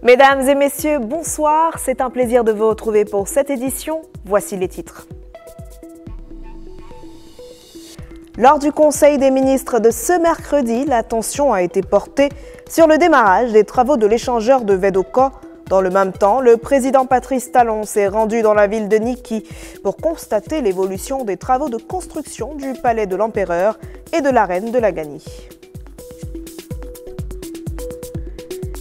Mesdames et messieurs, bonsoir. C'est un plaisir de vous retrouver pour cette édition. Voici les titres. Lors du Conseil des ministres de ce mercredi, l'attention a été portée sur le démarrage des travaux de l'échangeur de Vedoko. Dans le même temps, le président Patrice Talon s'est rendu dans la ville de Niki pour constater l'évolution des travaux de construction du palais de l'empereur et de la reine de la Ganie.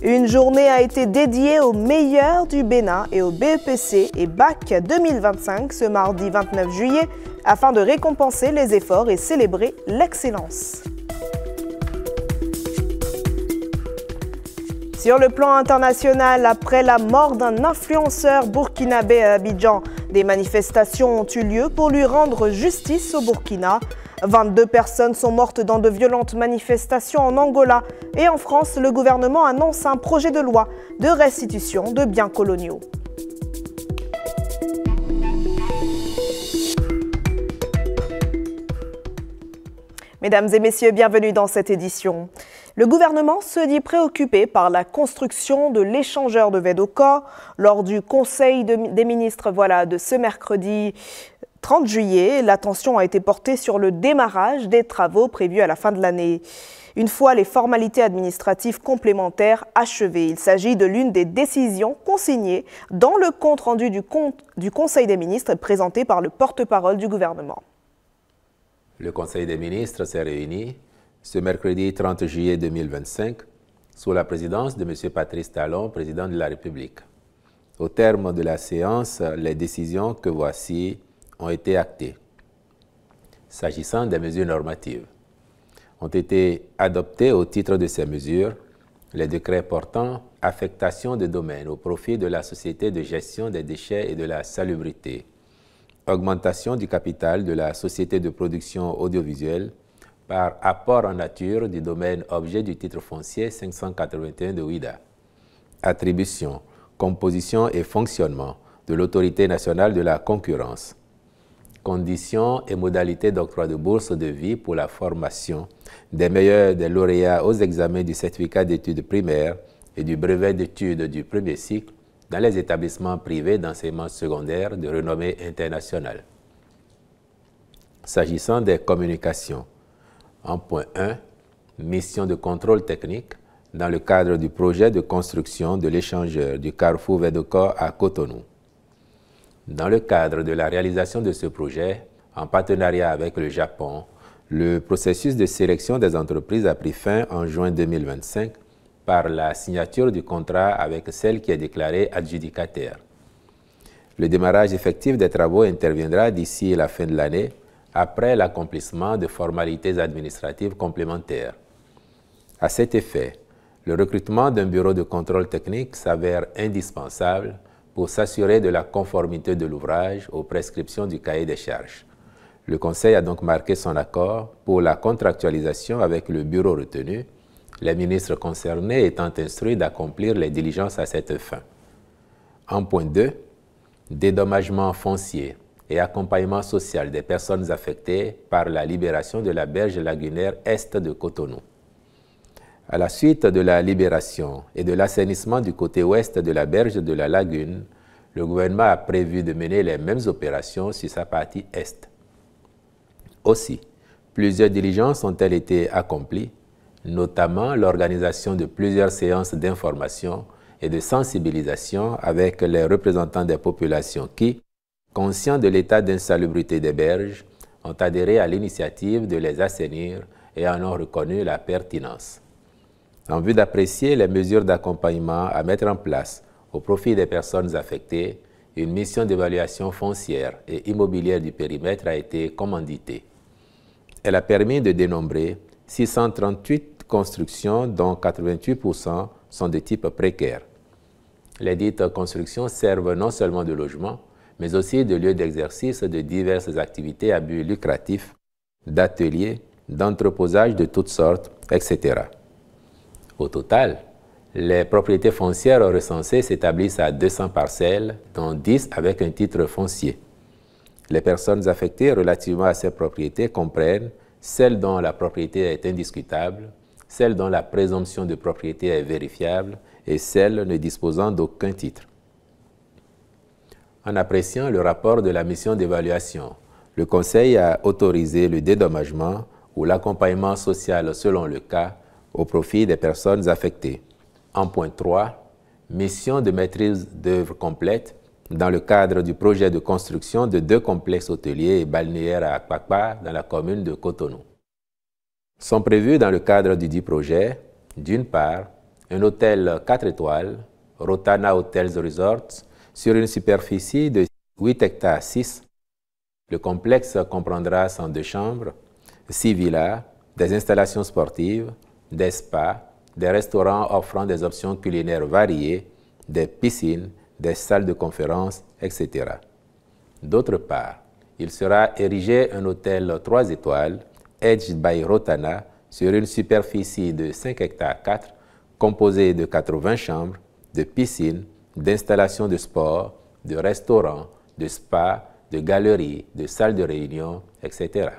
Une journée a été dédiée aux meilleurs du Bénin et au BEPC et BAC 2025 ce mardi 29 juillet afin de récompenser les efforts et célébrer l'excellence. Sur le plan international, après la mort d'un influenceur burkinabé à Abidjan, des manifestations ont eu lieu pour lui rendre justice au Burkina. 22 personnes sont mortes dans de violentes manifestations en Angola et en France, le gouvernement annonce un projet de loi de restitution de biens coloniaux. Mesdames et messieurs, bienvenue dans cette édition. Le gouvernement se dit préoccupé par la construction de l'échangeur de Vedoko. Lors du Conseil des ministres de ce mercredi 30 juillet, l'attention a été portée sur le démarrage des travaux prévus à la fin de l'année. Une fois les formalités administratives complémentaires achevées, il s'agit de l'une des décisions consignées dans le compte-rendu du Conseil des ministres présenté par le porte-parole du gouvernement. Le Conseil des ministres s'est réuni ce mercredi 30 juillet 2025 sous la présidence de M. Patrice Talon, président de la République. Au terme de la séance, les décisions que voici ont été actées. S'agissant des mesures normatives, ont été adoptées au titre de ces mesures les décrets portant affectation de domaines au profit de la Société de gestion des déchets et de la salubrité, augmentation du capital de la Société de production audiovisuelle par apport en nature du domaine objet du titre foncier 581 de Ouida, attribution, composition et fonctionnement de l'Autorité nationale de la concurrence, conditions et modalités d'octroi de bourse de vie pour la formation des meilleurs des lauréats aux examens du certificat d'études primaires et du brevet d'études du premier cycle dans les établissements privés d'enseignement secondaire de renommée internationale. S'agissant des communications, en point 1, mission de contrôle technique dans le cadre du projet de construction de l'échangeur du carrefour Vedoko à Cotonou. Dans le cadre de la réalisation de ce projet, en partenariat avec le Japon, le processus de sélection des entreprises a pris fin en juin 2025 par la signature du contrat avec celle qui est déclarée adjudicataire. Le démarrage effectif des travaux interviendra d'ici la fin de l'année, après l'accomplissement de formalités administratives complémentaires. À cet effet, le recrutement d'un bureau de contrôle technique s'avère indispensable pour s'assurer de la conformité de l'ouvrage aux prescriptions du cahier des charges. Le Conseil a donc marqué son accord pour la contractualisation avec le bureau retenu, les ministres concernés étant instruits d'accomplir les diligences à cette fin. En point 2, dédommagement foncier et accompagnement social des personnes affectées par la libération de la berge lagunaire est de Cotonou. À la suite de la libération et de l'assainissement du côté ouest de la berge de la lagune, le gouvernement a prévu de mener les mêmes opérations sur sa partie est. Aussi, plusieurs diligences ont-elles été accomplies, notamment l'organisation de plusieurs séances d'information et de sensibilisation avec les représentants des populations qui, conscients de l'état d'insalubrité des berges, ont adhéré à l'initiative de les assainir et en ont reconnu la pertinence. En vue d'apprécier les mesures d'accompagnement à mettre en place au profit des personnes affectées, une mission d'évaluation foncière et immobilière du périmètre a été commanditée. Elle a permis de dénombrer 638 constructions dont 88% sont de type précaire. Les dites constructions servent non seulement de logement, mais aussi de lieux d'exercice de diverses activités à but lucratif, d'ateliers, d'entreposage de toutes sortes, etc. Au total, les propriétés foncières recensées s'établissent à 200 parcelles, dont 10 avec un titre foncier. Les personnes affectées relativement à ces propriétés comprennent celles dont la propriété est indiscutable, celles dont la présomption de propriété est vérifiable et celles ne disposant d'aucun titre. En appréciant le rapport de la mission d'évaluation, le Conseil a autorisé le dédommagement ou l'accompagnement social selon le cas au profit des personnes affectées. En point 3, mission de maîtrise d'œuvre complète dans le cadre du projet de construction de 2 complexes hôteliers et balnéaires à Akpakpa dans la commune de Cotonou. Sont prévus dans le cadre du dit projet, d'une part, un hôtel 4 étoiles, Rotana Hotels Resorts, sur une superficie de 8 hectares 6. Le complexe comprendra 102 chambres, 6 villas, des installations sportives, des spas, des restaurants offrant des options culinaires variées, des piscines, des salles de conférences, etc. D'autre part, il sera érigé un hôtel 3 étoiles, Edge by Rotana, sur une superficie de 5 hectares 4, composé de 80 chambres, de piscines, d'installations de sport, de restaurants, de spas, de galeries, de salles de réunion, etc.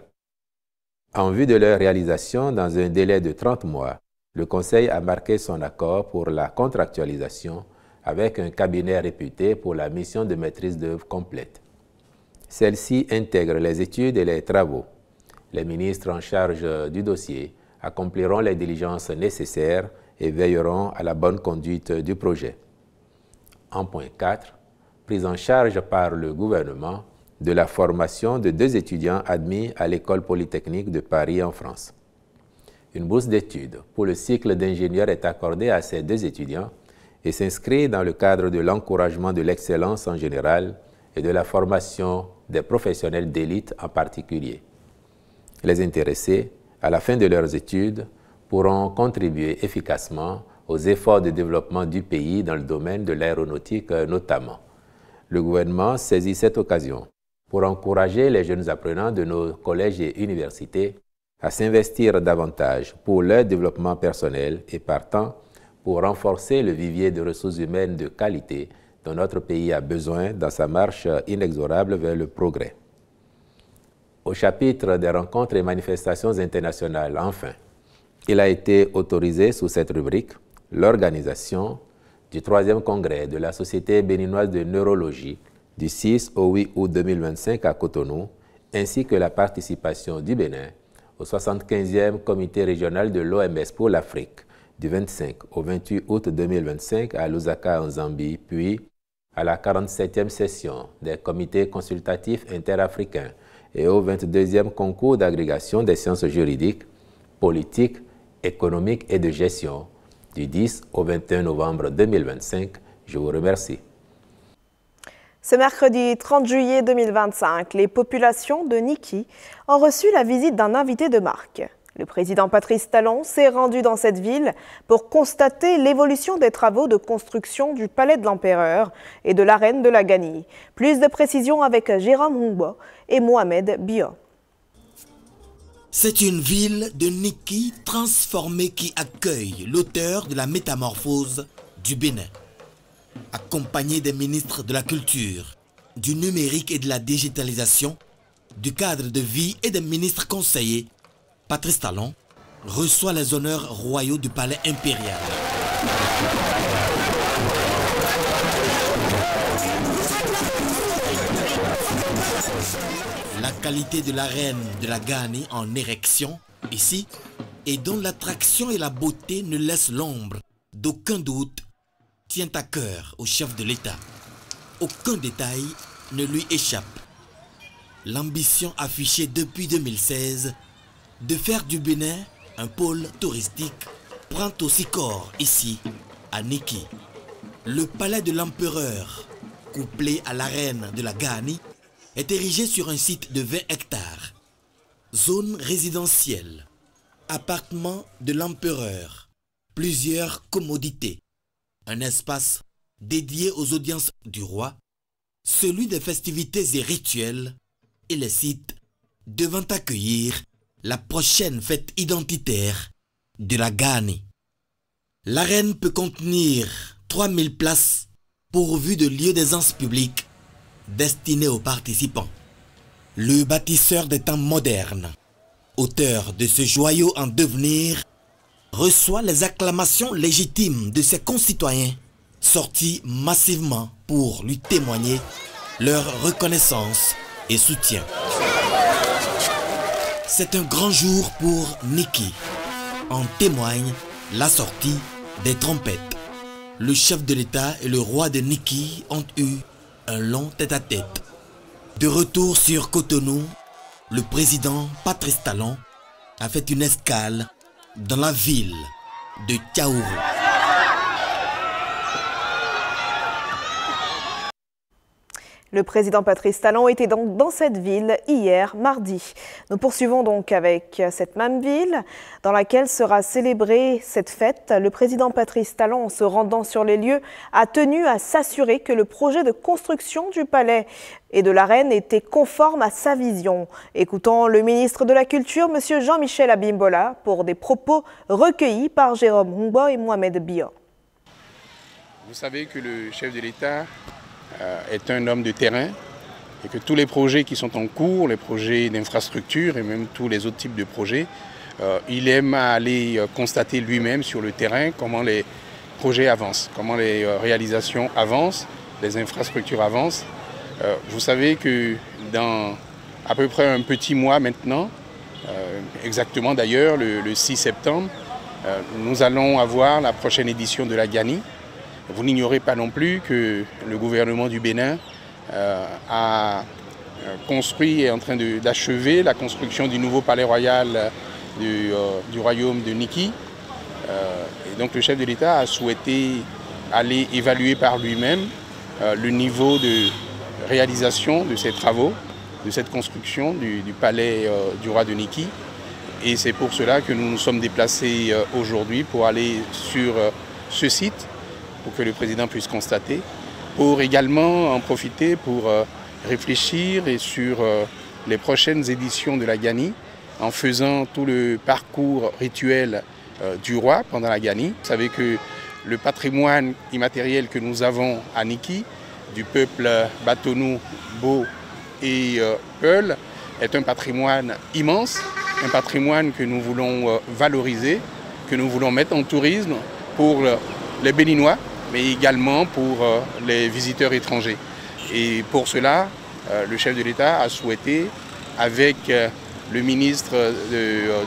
En vue de leur réalisation dans un délai de 30 mois, le Conseil a marqué son accord pour la contractualisation avec un cabinet réputé pour la mission de maîtrise d'œuvre complète. Celle-ci intègre les études et les travaux. Les ministres en charge du dossier accompliront les diligences nécessaires et veilleront à la bonne conduite du projet. En point 4, prise en charge par le gouvernement de la formation de 2 étudiants admis à l'École polytechnique de Paris en France. Une bourse d'études pour le cycle d'ingénieur est accordée à ces 2 étudiants et s'inscrit dans le cadre de l'encouragement de l'excellence en général et de la formation des professionnels d'élite en particulier. Les intéressés, à la fin de leurs études, pourront contribuer efficacement aux efforts de développement du pays dans le domaine de l'aéronautique notamment. Le gouvernement saisit cette occasion pour encourager les jeunes apprenants de nos collèges et universités à s'investir davantage pour leur développement personnel et partant pour renforcer le vivier de ressources humaines de qualité dont notre pays a besoin dans sa marche inexorable vers le progrès. Au chapitre des rencontres et manifestations internationales, enfin, il a été autorisé sous cette rubrique l'organisation du 3e congrès de la Société béninoise de neurologie du 6 au 8 août 2025 à Cotonou, ainsi que la participation du Bénin au 75e comité régional de l'OMS pour l'Afrique du 25 au 28 août 2025 à Lusaka en Zambie, puis à la 47e session des comités consultatifs interafricains et au 22e concours d'agrégation des sciences juridiques, politiques, économiques et de gestion du 10 au 21 novembre 2025. Je vous remercie. Ce mercredi 30 juillet 2025, les populations de Niki ont reçu la visite d'un invité de marque. Le président Patrice Talon s'est rendu dans cette ville pour constater l'évolution des travaux de construction du palais de l'Empereur et de l'arène de la Ganie. Plus de précisions avec Jérôme Humba et Mohamed Bio. C'est une ville de Niki transformée qui accueille l'auteur de la métamorphose du Bénin. Accompagné des ministres de la Culture, du numérique et de la digitalisation, du cadre de vie et des ministres conseillers, Patrice Talon reçoit les honneurs royaux du palais impérial. La qualité de l'arène de la Ganie en érection, ici, et dont l'attraction et la beauté ne laissent l'ombre d'aucun doute, tient à cœur au chef de l'État. Aucun détail ne lui échappe. L'ambition affichée depuis 2016 de faire du Bénin un pôle touristique prend aussi corps ici, à Niki. Le palais de l'Empereur, couplé à l'arène de la Ganie, est érigé sur un site de 20 hectares. Zone résidentielle, appartement de l'Empereur, plusieurs commodités, un espace dédié aux audiences du roi, celui des festivités et rituels, et les sites devant accueillir la prochaine fête identitaire de la Ganie. L'arène peut contenir 3000 places pourvues de lieux d'aisance publique destinés aux participants. Le bâtisseur des temps modernes, auteur de ce joyau en devenir, reçoit les acclamations légitimes de ses concitoyens sortis massivement pour lui témoigner leur reconnaissance et soutien. C'est un grand jour pour Niki. En témoigne la sortie des trompettes. Le chef de l'État et le roi de Niki ont eu un long tête-à-tête. De retour sur Cotonou, le président Patrice Talon a fait une escale dans la ville de Tchaourou. Le président Patrice Talon était donc dans cette ville hier, mardi. Nous poursuivons donc avec cette même ville dans laquelle sera célébrée cette fête. Le président Patrice Talon, en se rendant sur les lieux, a tenu à s'assurer que le projet de construction du palais et de l'arène était conforme à sa vision. Écoutons le ministre de la Culture, M. Jean-Michel Abimbola, pour des propos recueillis par Jérôme Humbo et Mohamed Bio. Vous savez que le chef de l'État est un homme de terrain et que tous les projets qui sont en cours, les projets d'infrastructure et même tous les autres types de projets, il aime aller constater lui-même sur le terrain comment les projets avancent, comment les réalisations avancent, les infrastructures avancent. Vous savez que dans à peu près un petit mois maintenant, exactement d'ailleurs le 6 septembre, nous allons avoir la prochaine édition de la Gani. Vous n'ignorez pas non plus que le gouvernement du Bénin a construit et est en train d'achever la construction du nouveau palais royal du royaume de Niki. Et donc le chef de l'État a souhaité aller évaluer par lui-même le niveau de réalisation de ces travaux, de cette construction du palais du roi de Niki. Et c'est pour cela que nous nous sommes déplacés aujourd'hui pour aller sur ce site, pour que le président puisse constater, pour également en profiter pour réfléchir et sur les prochaines éditions de la Gani, en faisant tout le parcours rituel du roi pendant la Gani. Vous savez que le patrimoine immatériel que nous avons à Niki, du peuple Batonou, Bo et Peul, est un patrimoine immense, un patrimoine que nous voulons valoriser, que nous voulons mettre en tourisme pour les Béninois, mais également pour les visiteurs étrangers. Et pour cela, le chef de l'État a souhaité, avec le ministre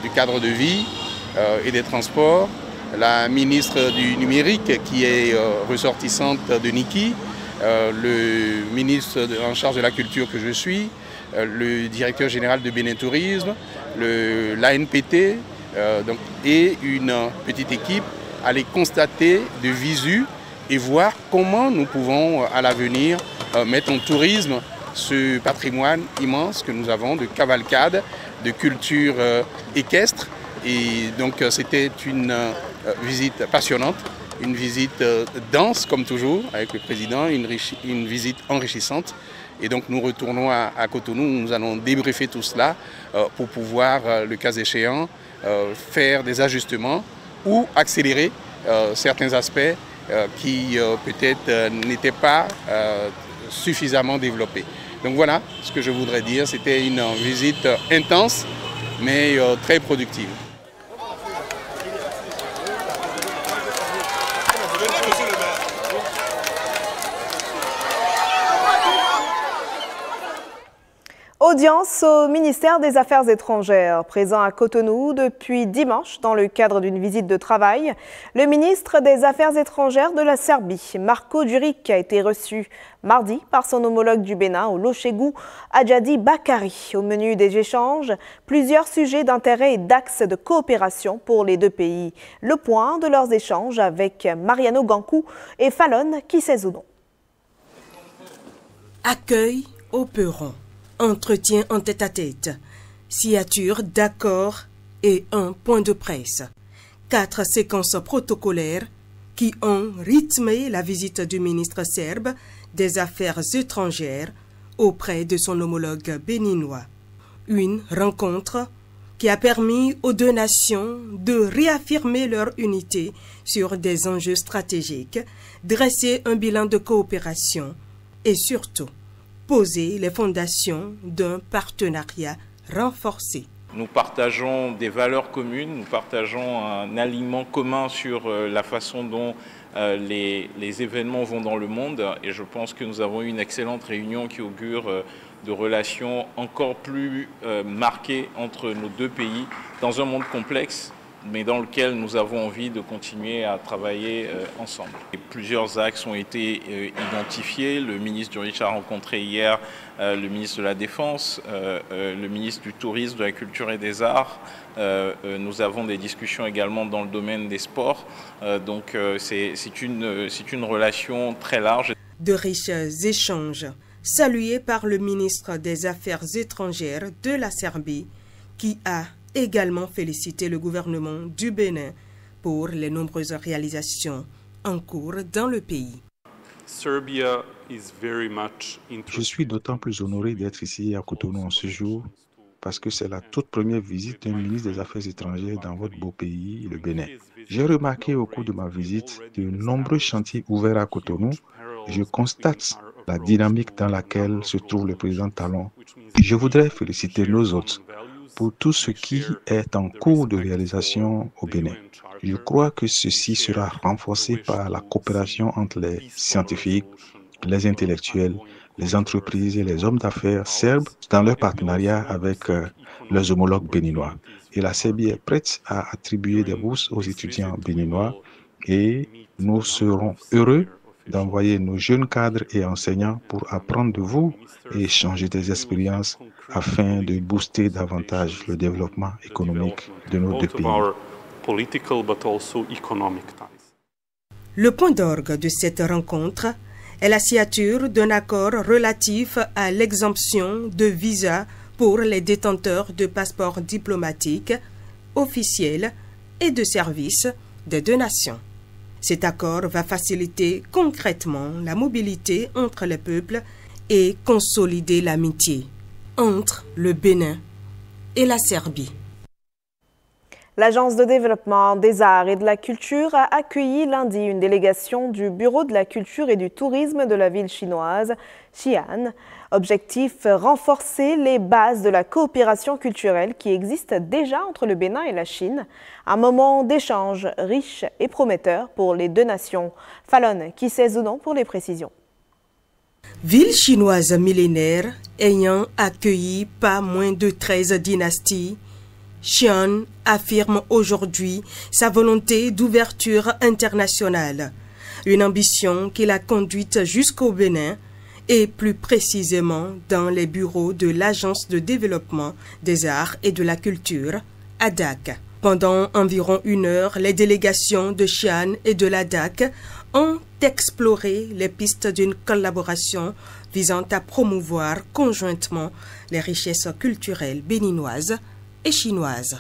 du cadre de vie et des transports, la ministre du numérique qui est ressortissante de Niki, le ministre en charge de la culture que je suis, le directeur général de Bénin Tourisme, l'ANPT et une petite équipe aller constater de visu et voir comment nous pouvons à l'avenir mettre en tourisme ce patrimoine immense que nous avons de cavalcade, de culture équestre. Et donc c'était une visite passionnante, une visite dense comme toujours avec le président, une visite enrichissante. Et donc nous retournons à Cotonou, nous allons débriefer tout cela pour pouvoir, le cas échéant, faire des ajustements ou accélérer certains aspects qui peut-être n'étaient pas suffisamment développés. Donc voilà ce que je voudrais dire. C'était une visite intense mais très productive. Audience au ministère des Affaires étrangères, présent à Cotonou depuis dimanche dans le cadre d'une visite de travail. Le ministre des Affaires étrangères de la Serbie, Marko Đurić, a été reçu mardi par son homologue du Bénin au Lochegou, Adjadi Bakari. Au menu des échanges, plusieurs sujets d'intérêt et d'axes de coopération pour les deux pays. Le point de leurs échanges avec Mariano Gankou et Fallon Kisezouno. Accueil au Peron. Entretien en tête-à-tête, signature d'accords et un point de presse. 4 séquences protocolaires qui ont rythmé la visite du ministre serbe des Affaires étrangères auprès de son homologue béninois. Une rencontre qui a permis aux deux nations de réaffirmer leur unité sur des enjeux stratégiques, dresser un bilan de coopération et surtout poser les fondations d'un partenariat renforcé. Nous partageons des valeurs communes, nous partageons un alignement commun sur la façon dont les événements vont dans le monde, et je pense que nous avons eu une excellente réunion qui augure de relations encore plus marquées entre nos deux pays dans un monde complexe, mais dans lequel nous avons envie de continuer à travailler ensemble. Et plusieurs axes ont été identifiés. Le ministre du Riche a rencontré hier le ministre de la Défense, le ministre du Tourisme, de la Culture et des Arts. Nous avons des discussions également dans le domaine des sports. Donc c'est une relation très large. De riches échanges salués par le ministre des Affaires étrangères de la Serbie, qui a également félicité le gouvernement du Bénin pour les nombreuses réalisations en cours dans le pays. Je suis d'autant plus honoré d'être ici à Cotonou en ce jour parce que c'est la toute première visite d'un ministre des Affaires étrangères dans votre beau pays, le Bénin. J'ai remarqué au cours de ma visite de nombreux chantiers ouverts à Cotonou. Je constate la dynamique dans laquelle se trouve le président Talon. Je voudrais féliciter nos hôtes pour tout ce qui est en cours de réalisation au Bénin. Je crois que ceci sera renforcé par la coopération entre les scientifiques, les intellectuels, les entreprises et les hommes d'affaires serbes dans leur partenariat avec leurs homologues béninois. Et la Serbie est prête à attribuer des bourses aux étudiants béninois et nous serons heureux d'envoyer nos jeunes cadres et enseignants pour apprendre de vous et échanger des expériences afin de booster davantage le développement économique de nos deux pays. Le point d'orgue de cette rencontre est la signature d'un accord relatif à l'exemption de visa pour les détenteurs de passeports diplomatiques, officiels et de services des deux nations. Cet accord va faciliter concrètement la mobilité entre les peuples et consolider l'amitié entre le Bénin et la Serbie. L'Agence de développement des arts et de la culture a accueilli lundi une délégation du Bureau de la culture et du tourisme de la ville chinoise, Xi'an. Objectif, renforcer les bases de la coopération culturelle qui existe déjà entre le Bénin et la Chine. Un moment d'échange riche et prometteur pour les deux nations. Fallon, qui sait ou non pour les précisions. Ville chinoise millénaire ayant accueilli pas moins de 13 dynasties, Xi'an affirme aujourd'hui sa volonté d'ouverture internationale, une ambition qui l'a conduite jusqu'au Bénin et plus précisément dans les bureaux de l'Agence de développement des arts et de la culture, ADAC. Pendant environ 1 heure, les délégations de Xi'an et de l'ADAC ont exploré les pistes d'une collaboration visant à promouvoir conjointement les richesses culturelles béninoises et chinoises.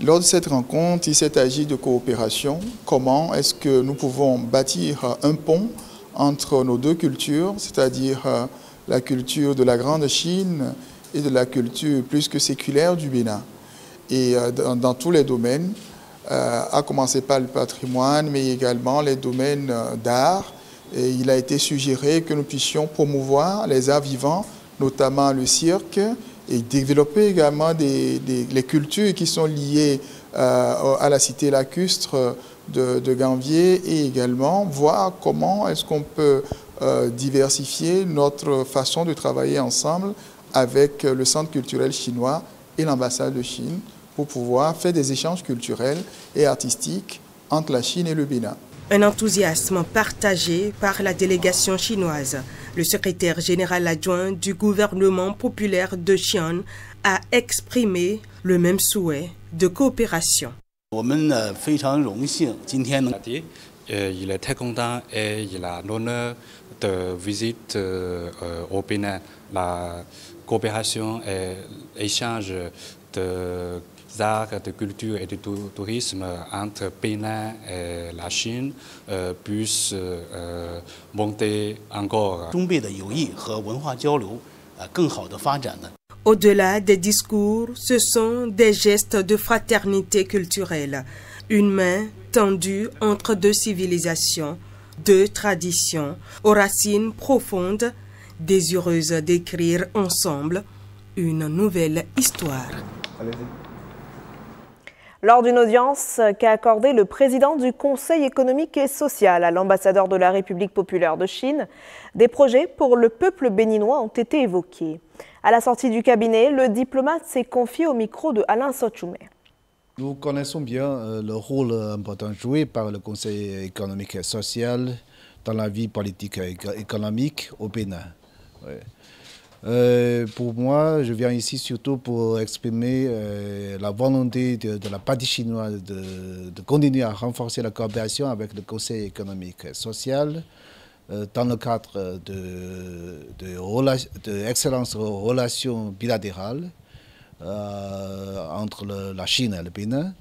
Lors de cette rencontre, il s'est agi de coopération. Comment est-ce que nous pouvons bâtir un pont entre nos deux cultures, c'est-à-dire la culture de la Grande Chine et de la culture plus que séculaire du Bénin. Et dans tous les domaines, à commencer par le patrimoine, mais également les domaines d'art. Et il a été suggéré que nous puissions promouvoir les arts vivants, notamment le cirque, et développer également les cultures qui sont liées à la cité lacustre de Gambier et également voir comment est-ce qu'on peut diversifier notre façon de travailler ensemble avec le Centre culturel chinois et l'ambassade de Chine pour pouvoir faire des échanges culturels et artistiques entre la Chine et le Bénin. Un enthousiasme partagé par la délégation chinoise. Le secrétaire général adjoint du gouvernement populaire de Xi'an a exprimé le même souhait de coopération. Il est très content et il a l'honneur de visiter au Bénin. La coopération et l'échange de arts, de culture et de tourisme entre Bénin et la Chine puisse monter encore. Au-delà des discours, ce sont des gestes de fraternité culturelle. Une main tendue entre deux civilisations, deux traditions, aux racines profondes, désireuses d'écrire ensemble une nouvelle histoire. Allez-y. Lors d'une audience qu'a accordée le président du Conseil économique et social à l'ambassadeur de la République populaire de Chine, des projets pour le peuple béninois ont été évoqués. À la sortie du cabinet, le diplomate s'est confié au micro de Alain Sochoumé. Nous connaissons bien le rôle important joué par le Conseil économique et social dans la vie politique et économique au Bénin. Ouais. Pour moi, je viens ici surtout pour exprimer la volonté de la partie chinoise de continuer à renforcer la coopération avec le Conseil économique et social dans le cadre d'excellentes relations bilatérales entre la Chine et le Bénin,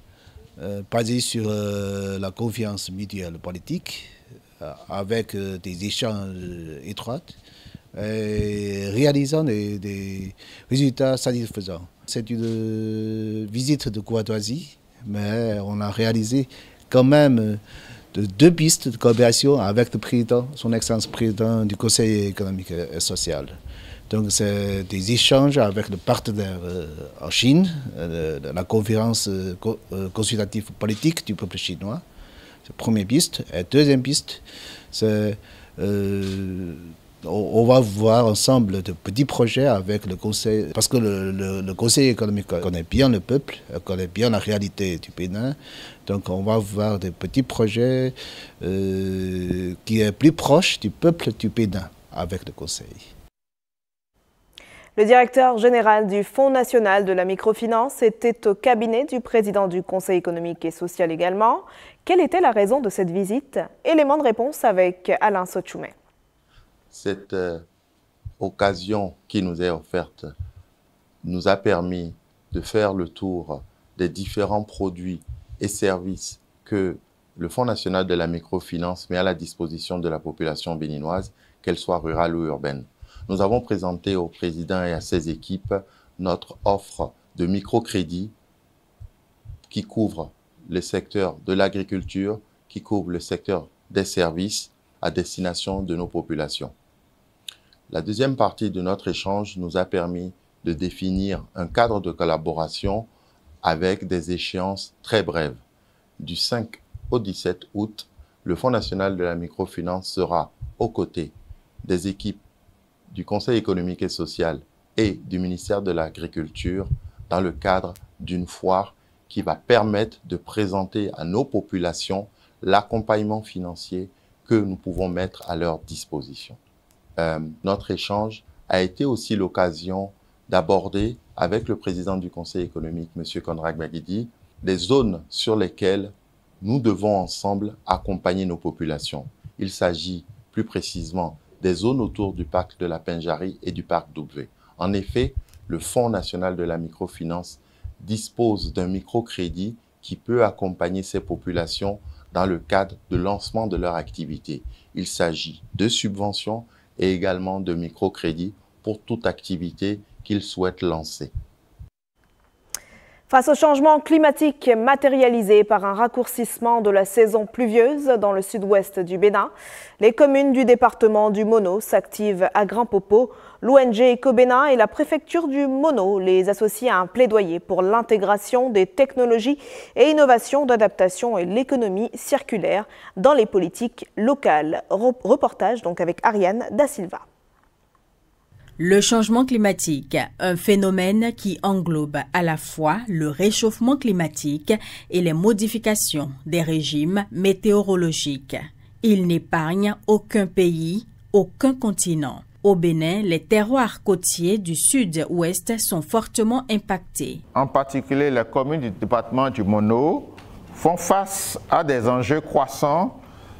basées sur la confiance mutuelle politique, avec des échanges étroits, et réalisant des résultats satisfaisants. C'est une visite de courtoisie, mais on a réalisé quand même deux pistes de coopération avec le président, son excellence président du Conseil économique et social. Donc c'est des échanges avec le partenaire en Chine, la conférence consultative politique du peuple chinois. C'est la première piste. Et deuxième piste, c'est on va voir ensemble de petits projets avec le Conseil, parce que le Conseil économique connaît bien le peuple, connaît bien la réalité du Bénin. Donc on va voir des petits projets qui est plus proche du peuple du Bénin avec le Conseil. Le directeur général du Fonds national de la microfinance était au cabinet du président du Conseil économique et social également. Quelle était la raison de cette visite? Élément de réponse avec Alain Sochoumé. Cette occasion qui nous est offerte nous a permis de faire le tour des différents produits et services que le Fonds national de la microfinance met à la disposition de la population béninoise, qu'elle soit rurale ou urbaine. Nous avons présenté au président et à ses équipes notre offre de microcrédit qui couvre le secteur de l'agriculture, qui couvre le secteur des services à destination de nos populations. La deuxième partie de notre échange nous a permis de définir un cadre de collaboration avec des échéances très brèves. Du 5 au 17 août, le Fonds national de la microfinance sera aux côtés des équipes du Conseil économique et social et du ministère de l'Agriculture dans le cadre d'une foire qui va permettre de présenter à nos populations l'accompagnement financier que nous pouvons mettre à leur disposition. Notre échange a été aussi l'occasion d'aborder avec le président du Conseil économique, M. Konrad Gbagidi, les zones sur lesquelles nous devons ensemble accompagner nos populations. Il s'agit plus précisément des zones autour du parc de la Penjari et du parc d'Oubvé. En effet, le Fonds national de la microfinance dispose d'un microcrédit qui peut accompagner ces populations dans le cadre de lancement de leur activité. Il s'agit de subventions et également de microcrédits pour toute activité qu'ils souhaitent lancer. Face au changement climatique matérialisé par un raccourcissement de la saison pluvieuse dans le sud-ouest du Bénin, les communes du département du Mono s'activent à Grand Popo. L'ONG Ecobénin et la préfecture du Mono les associent à un plaidoyer pour l'intégration des technologies et innovations d'adaptation et l'économie circulaire dans les politiques locales. Reportage donc avec Ariane Da Silva. Le changement climatique, un phénomène qui englobe à la fois le réchauffement climatique et les modifications des régimes météorologiques. Il n'épargne aucun pays, aucun continent. Au Bénin, les terroirs côtiers du sud-ouest sont fortement impactés. En particulier, les communes du département du Mono font face à des enjeux croissants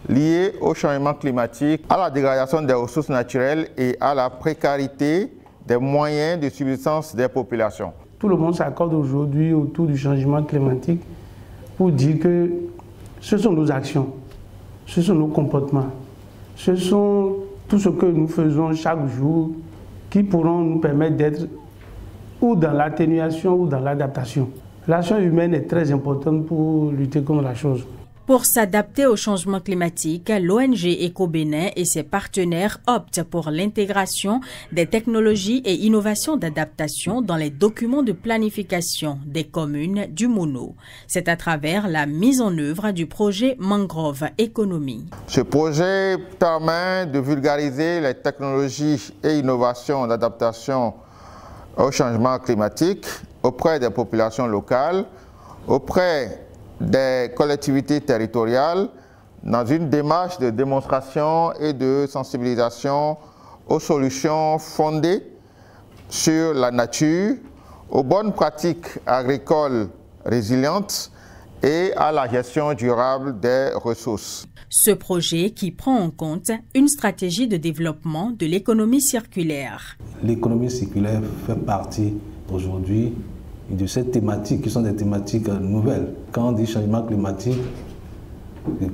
liés au changement climatique, à la dégradation des ressources naturelles et à la précarité des moyens de subsistance des populations. Tout le monde s'accorde aujourd'hui autour du changement climatique pour dire que ce sont nos actions, ce sont nos comportements, ce sont tout ce que nous faisons chaque jour qui pourront nous permettre d'être ou dans l'atténuation ou dans l'adaptation. L'action humaine est très importante pour lutter contre la chose. Pour s'adapter au changement climatique, l'ONG Eco-Bénin et ses partenaires optent pour l'intégration des technologies et innovations d'adaptation dans les documents de planification des communes du Mono. C'est à travers la mise en œuvre du projet Mangrove Économie. Ce projet permet de vulgariser les technologies et innovations d'adaptation au changement climatique auprès des populations locales, auprès des collectivités territoriales, dans une démarche de démonstration et de sensibilisation aux solutions fondées sur la nature, aux bonnes pratiques agricoles résilientes et à la gestion durable des ressources. Ce projet qui prend en compte une stratégie de développement de l'économie circulaire. L'économie circulaire fait partie aujourd'hui de ces thématiques qui sont des thématiques nouvelles. Quand on dit changement climatique,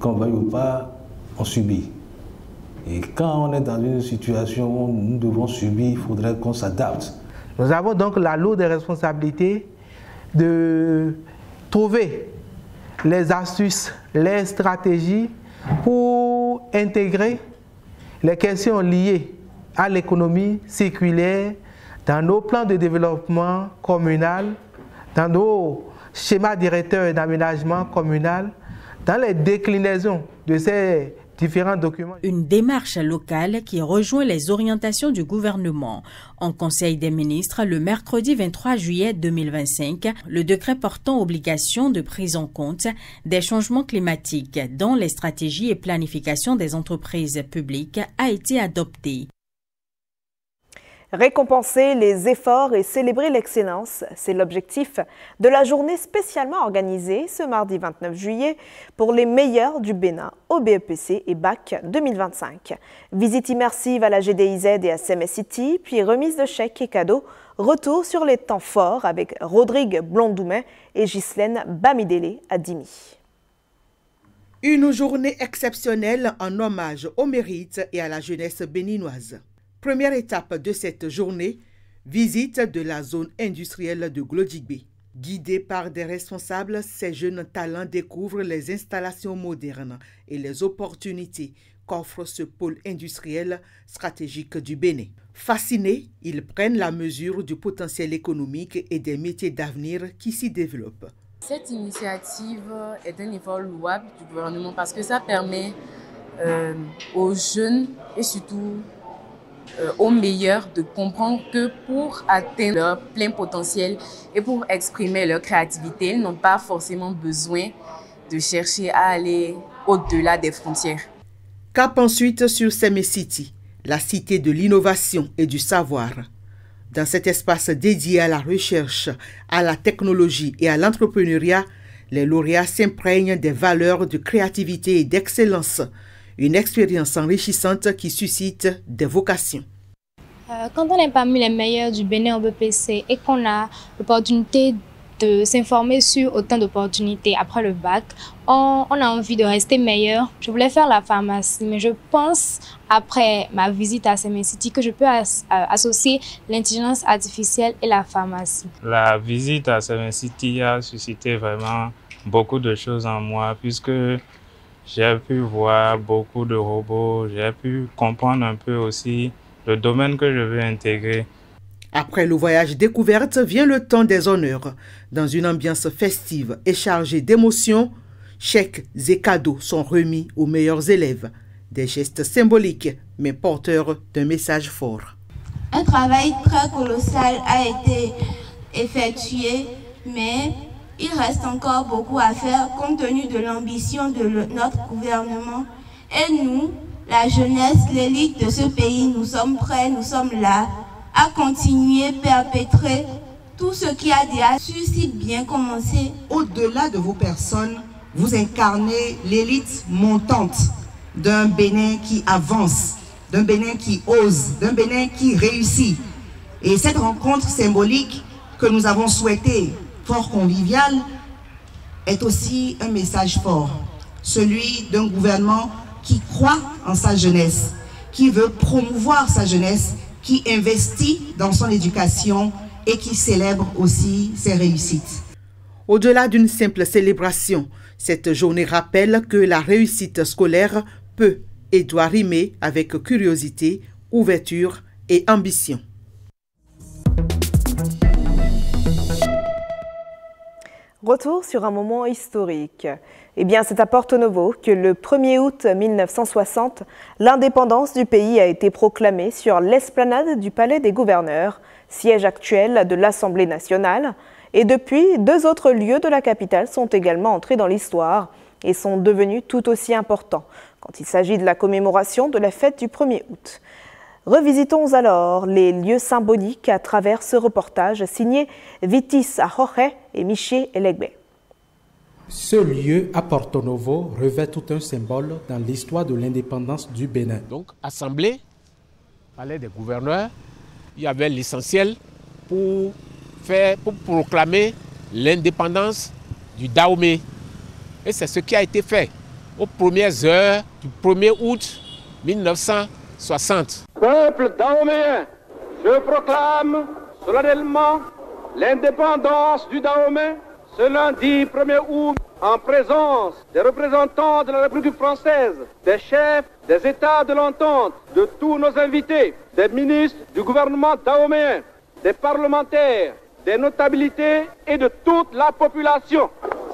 qu'on veuille ou pas, on subit. Et quand on est dans une situation où nous devons subir, il faudrait qu'on s'adapte. Nous avons donc la lourde responsabilité de trouver les astuces, les stratégies pour intégrer les questions liées à l'économie circulaire dans nos plans de développement communal, dans nos schémas directeurs d'aménagement communal, dans les déclinaisons de ces différents documents. Une démarche locale qui rejoint les orientations du gouvernement. En Conseil des ministres, le mercredi 23 juillet 2025, le décret portant obligation de prise en compte des changements climatiques dans les stratégies et planifications des entreprises publiques a été adopté. Récompenser les efforts et célébrer l'excellence, c'est l'objectif de la journée spécialement organisée ce mardi 29 juillet pour les meilleurs du Bénin au BEPC et BAC 2025. Visite immersive à la GDIZ et à CMS-City, puis remise de chèques et cadeaux. Retour sur les temps forts avec Rodrigue Blondoumet et Ghislaine Bamidele à Dimi. Une journée exceptionnelle en hommage au mérite et à la jeunesse béninoise. Première étape de cette journée, visite de la zone industrielle de Glodjigbe. Guidés par des responsables, ces jeunes talents découvrent les installations modernes et les opportunités qu'offre ce pôle industriel stratégique du Bénin. Fascinés, ils prennent la mesure du potentiel économique et des métiers d'avenir qui s'y développent. Cette initiative est un effort louable du gouvernement parce que ça permet aux jeunes et surtout aux meilleurs de comprendre que pour atteindre leur plein potentiel et pour exprimer leur créativité, ils n'ont pas forcément besoin de chercher à aller au-delà des frontières. Cap ensuite sur CMS-City, la cité de l'innovation et du savoir. Dans cet espace dédié à la recherche, à la technologie et à l'entrepreneuriat, les lauréats s'imprègnent des valeurs de créativité et d'excellence. Une expérience enrichissante qui suscite des vocations. Quand on est parmi les meilleurs du Bénin au BPC et qu'on a l'opportunité de s'informer sur autant d'opportunités après le bac, on a envie de rester meilleur. Je voulais faire la pharmacie, mais je pense, après ma visite à CMS-City, que je peux associer l'intelligence artificielle et la pharmacie. La visite à CMS-City a suscité vraiment beaucoup de choses en moi, puisque j'ai pu voir beaucoup de robots, j'ai pu comprendre un peu aussi le domaine que je veux intégrer. Après le voyage découverte vient le temps des honneurs. Dans une ambiance festive et chargée d'émotions, chèques et cadeaux sont remis aux meilleurs élèves. Des gestes symboliques, mais porteurs d'un message fort. Un travail très colossal a été effectué, mais il reste encore beaucoup à faire compte tenu de l'ambition de notre gouvernement. Et nous, la jeunesse, l'élite de ce pays, nous sommes prêts, nous sommes là à continuer, perpétrer tout ce qui a déjà su si bien commencer. Au-delà de vos personnes, vous incarnez l'élite montante d'un Bénin qui avance, d'un Bénin qui ose, d'un Bénin qui réussit. Et cette rencontre symbolique que nous avons souhaitée, fort conviviale, est aussi un message fort, celui d'un gouvernement qui croit en sa jeunesse, qui veut promouvoir sa jeunesse, qui investit dans son éducation et qui célèbre aussi ses réussites. Au-delà d'une simple célébration, Cette journée rappelle que la réussite scolaire peut et doit rimer avec curiosité, ouverture et ambition. Retour sur un moment historique. Eh bien, c'est à Porto Novo que le 1er août 1960, l'indépendance du pays a été proclamée sur l'esplanade du Palais des Gouverneurs, siège actuel de l'Assemblée nationale. Et depuis, 2 autres lieux de la capitale sont également entrés dans l'histoire et sont devenus tout aussi importants quand il s'agit de la commémoration de la fête du 1er août. Revisitons alors les lieux symboliques à travers ce reportage signé Vitis Ajorge et Miché Elegbe. Ce lieu à Porto Novo revêt tout un symbole dans l'histoire de l'indépendance du Bénin. Donc, assemblée, palais des gouverneurs, il y avait l'essentiel pour proclamer l'indépendance du Dahomey. Et c'est ce qui a été fait aux premières heures du 1er août 1960. Peuple dahoméen, je proclame solennellement l'indépendance du Dahomey ce lundi 1er août en présence des représentants de la République française, des chefs des États de l'entente, de tous nos invités, des ministres du gouvernement dahoméen, des parlementaires, des notabilités et de toute la population.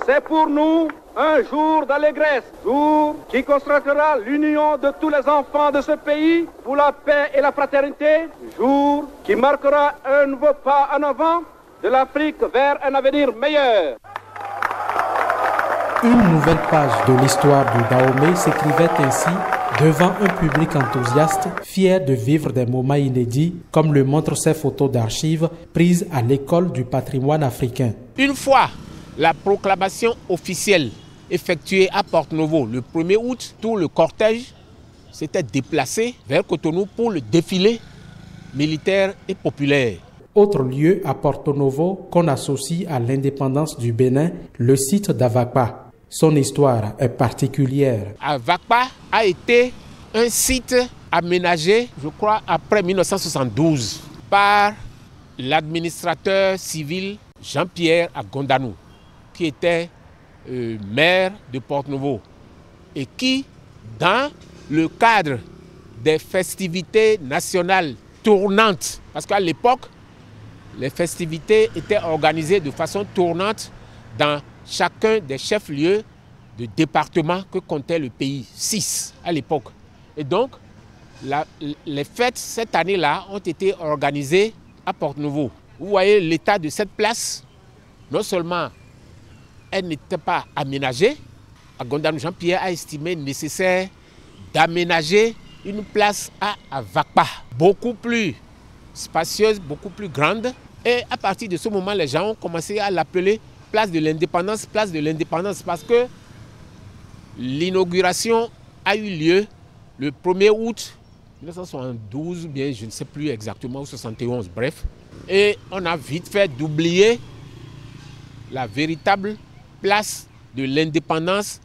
C'est pour nous un jour d'allégresse, jour qui constatera l'union de tous les enfants de ce pays pour la paix et la fraternité, jour qui marquera un nouveau pas en avant de l'Afrique vers un avenir meilleur. Une nouvelle page de l'histoire du Dahomey s'écrivait ainsi devant un public enthousiaste, fier de vivre des moments inédits, comme le montrent ces photos d'archives prises à l'école du patrimoine africain. Une fois la proclamation officielle effectuée à Porto Novo le 1er août, tout le cortège s'était déplacé vers Cotonou pour le défilé militaire et populaire. Autre lieu à Porto Novo qu'on associe à l'indépendance du Bénin, le site d'Avakpa. Son histoire est particulière. Avakpa a été un site aménagé, je crois, après 1972 par l'administrateur civil Jean-Pierre Agondanou, qui était maire de Porto Novo et qui, dans le cadre des festivités nationales tournantes, parce qu'à l'époque, les festivités étaient organisées de façon tournante dans chacun des chefs-lieux de département que comptait le pays, 6 à l'époque. Et donc, les fêtes cette année-là ont été organisées à Porto Novo. Vous voyez l'état de cette place, non seulement elle n'était pas aménagée, Agondanou Jean-Pierre a estimé nécessaire d'aménager une place à Avakpa, beaucoup plus spacieuse, beaucoup plus grande. Et à partir de ce moment, les gens ont commencé à l'appeler place de l'indépendance, parce que l'inauguration a eu lieu le 1er août 1972, bien je ne sais plus exactement, ou 71, bref. Et on a vite fait d'oublier la véritable place de l'indépendance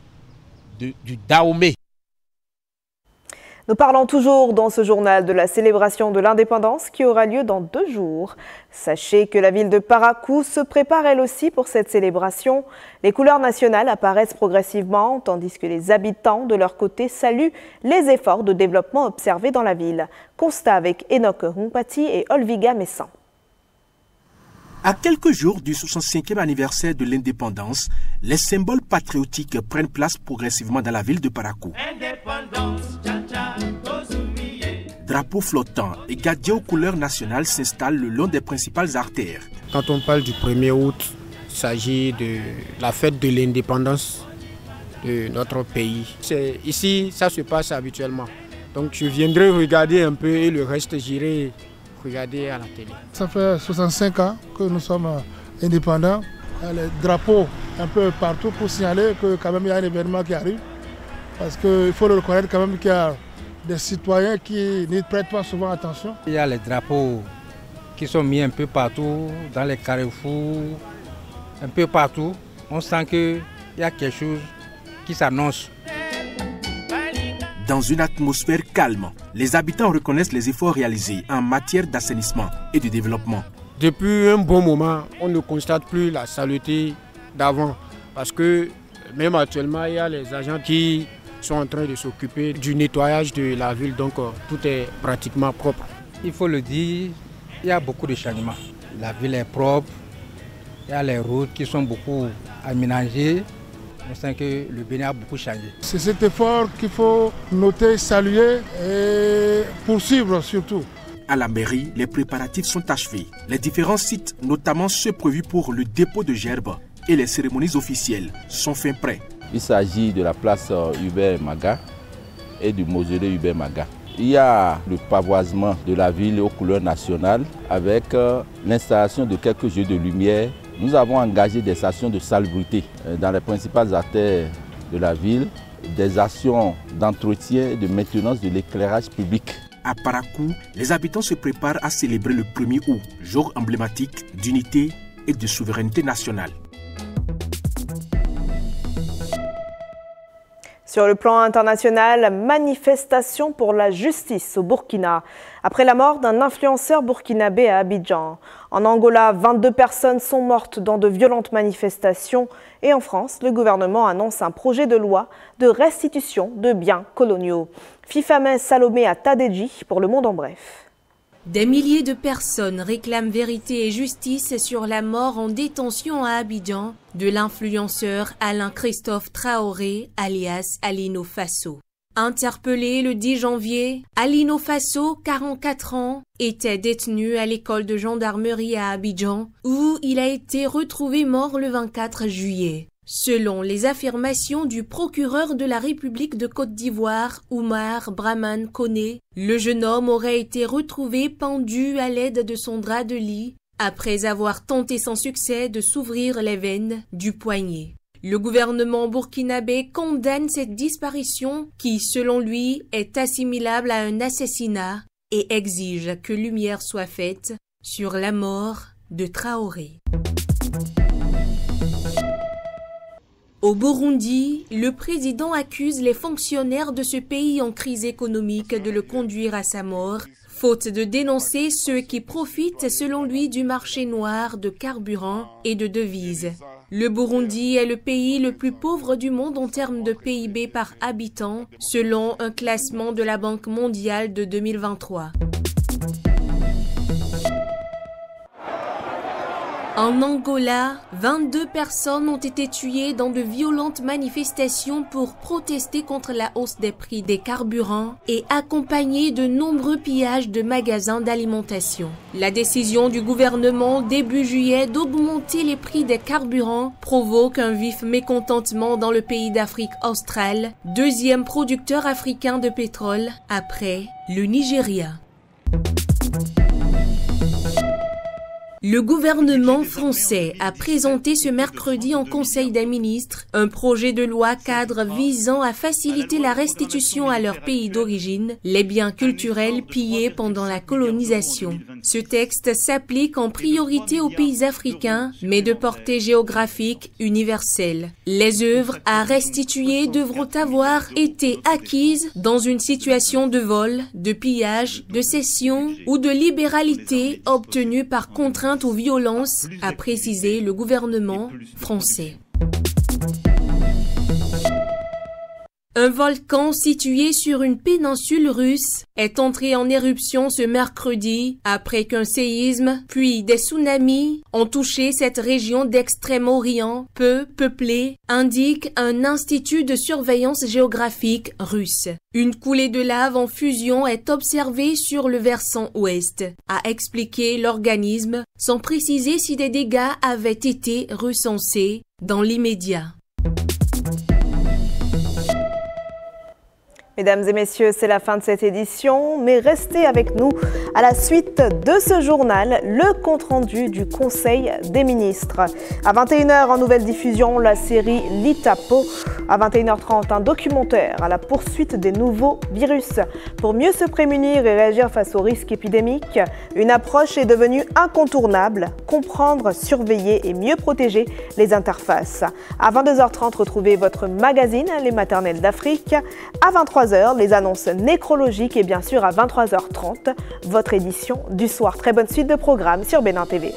du Dahomey. Nous parlons toujours dans ce journal de la célébration de l'indépendance qui aura lieu dans 2 jours. Sachez que la ville de Parakou se prépare elle aussi pour cette célébration. Les couleurs nationales apparaissent progressivement, tandis que les habitants de leur côté saluent les efforts de développement observés dans la ville. Constat avec Enoch Rumpati et Olviga Messan. À quelques jours du 65e anniversaire de l'indépendance, les symboles patriotiques prennent place progressivement dans la ville de Parakou. Drapeaux flottants et gardés aux couleurs nationales s'installent le long des principales artères. Quand on parle du 1er août, il s'agit de la fête de l'indépendance de notre pays. Ici, ça se passe habituellement. Donc je viendrai regarder un peu et le reste, j'irai regarder à la télé. Ça fait 65 ans que nous sommes indépendants. Il y a les drapeaux un peu partout pour signaler que quand même il y a un événement qui arrive. Parce qu'il faut le reconnaître quand même qu'il y a des citoyens qui n'y prêtent pas souvent attention. Il y a les drapeaux qui sont mis un peu partout, dans les carrefours, un peu partout. On sent qu'il y a quelque chose qui s'annonce. Dans une atmosphère calme, les habitants reconnaissent les efforts réalisés en matière d'assainissement et de développement. Depuis un bon moment, on ne constate plus la saleté d'avant parce que Même actuellement, il y a les agents qui sont en train de s'occuper du nettoyage de la ville, donc tout est pratiquement propre. Il faut le dire, il y a beaucoup de changements. La ville est propre, il y a les routes qui sont beaucoup aménagées. On sent que le Bénin a beaucoup changé. C'est cet effort qu'il faut noter, saluer et poursuivre surtout. À la mairie, les préparatifs sont achevés. Les différents sites, notamment ceux prévus pour le dépôt de gerbes et les cérémonies officielles, sont fin prêts. Il s'agit de la place Hubert Maga et du mausolée Hubert Maga. Il y a le pavoisement de la ville aux couleurs nationales avec l'installation de quelques jeux de lumière. Nous avons engagé des stations de salubrité dans les principales artères de la ville, des actions d'entretien et de maintenance de l'éclairage public. À Parakou, les habitants se préparent à célébrer le 1er août, jour emblématique d'unité et de souveraineté nationale. Sur le plan international, manifestation pour la justice au Burkina. Après la mort d'un influenceur burkinabé à Abidjan. En Angola, 22 personnes sont mortes dans de violentes manifestations. Et en France, le gouvernement annonce un projet de loi de restitution de biens coloniaux. Fifamé Salomé à Tadedji pour Le Monde en bref. Des milliers de personnes réclament vérité et justice sur la mort en détention à Abidjan de l'influenceur Alain Christophe Traoré, alias Alino Fasso. Interpellé le 10 janvier, Alino Fasso, 44 ans, était détenu à l'école de gendarmerie à Abidjan, où il a été retrouvé mort le 24 juillet. Selon les affirmations du procureur de la République de Côte d'Ivoire, Oumar Brahman Koné, le jeune homme aurait été retrouvé pendu à l'aide de son drap de lit après avoir tenté sans succès de s'ouvrir les veines du poignet. Le gouvernement burkinabé condamne cette disparition qui, selon lui, est assimilable à un assassinat et exige que lumière soit faite sur la mort de Traoré. Au Burundi, le président accuse les fonctionnaires de ce pays en crise économique de le conduire à sa mort, faute de dénoncer ceux qui profitent selon lui du marché noir de carburant et de devises. Le Burundi est le pays le plus pauvre du monde en termes de PIB par habitant, selon un classement de la Banque mondiale de 2023. En Angola, 22 personnes ont été tuées dans de violentes manifestations pour protester contre la hausse des prix des carburants et accompagner de nombreux pillages de magasins d'alimentation. La décision du gouvernement début juillet d'augmenter les prix des carburants provoque un vif mécontentement dans le pays d'Afrique australe, deuxième producteur africain de pétrole après le Nigeria. Le gouvernement français a présenté ce mercredi en Conseil des ministres un projet de loi cadre visant à faciliter la restitution à leur pays d'origine les biens culturels pillés pendant la colonisation. Ce texte s'applique en priorité aux pays africains, mais de portée géographique universelle. Les œuvres à restituer devront avoir été acquises dans une situation de vol, de pillage, de cession ou de libéralité obtenue par contrainte ou violence, a précisé le gouvernement français. Un volcan situé sur une péninsule russe est entré en éruption ce mercredi après qu'un séisme puis des tsunamis ont touché cette région d'Extrême-Orient peu peuplée, indique un institut de surveillance géographique russe. Une coulée de lave en fusion est observée sur le versant ouest, a expliqué l'organisme, sans préciser si des dégâts avaient été recensés dans l'immédiat. Mesdames et messieurs, c'est la fin de cette édition, mais restez avec nous à la suite de ce journal, le compte-rendu du Conseil des ministres. À 21h, en nouvelle diffusion, la série L'Itapo. À 21h30, un documentaire à la poursuite des nouveaux virus. Pour mieux se prémunir et réagir face aux risques épidémiques, une approche est devenue incontournable. Comprendre, surveiller et mieux protéger les interfaces. À 22h30, retrouvez votre magazine Les Maternelles d'Afrique. À 23h, les annonces nécrologiques et bien sûr à 23h30, votre édition du soir. Très bonne suite de programmes sur Bénin TV.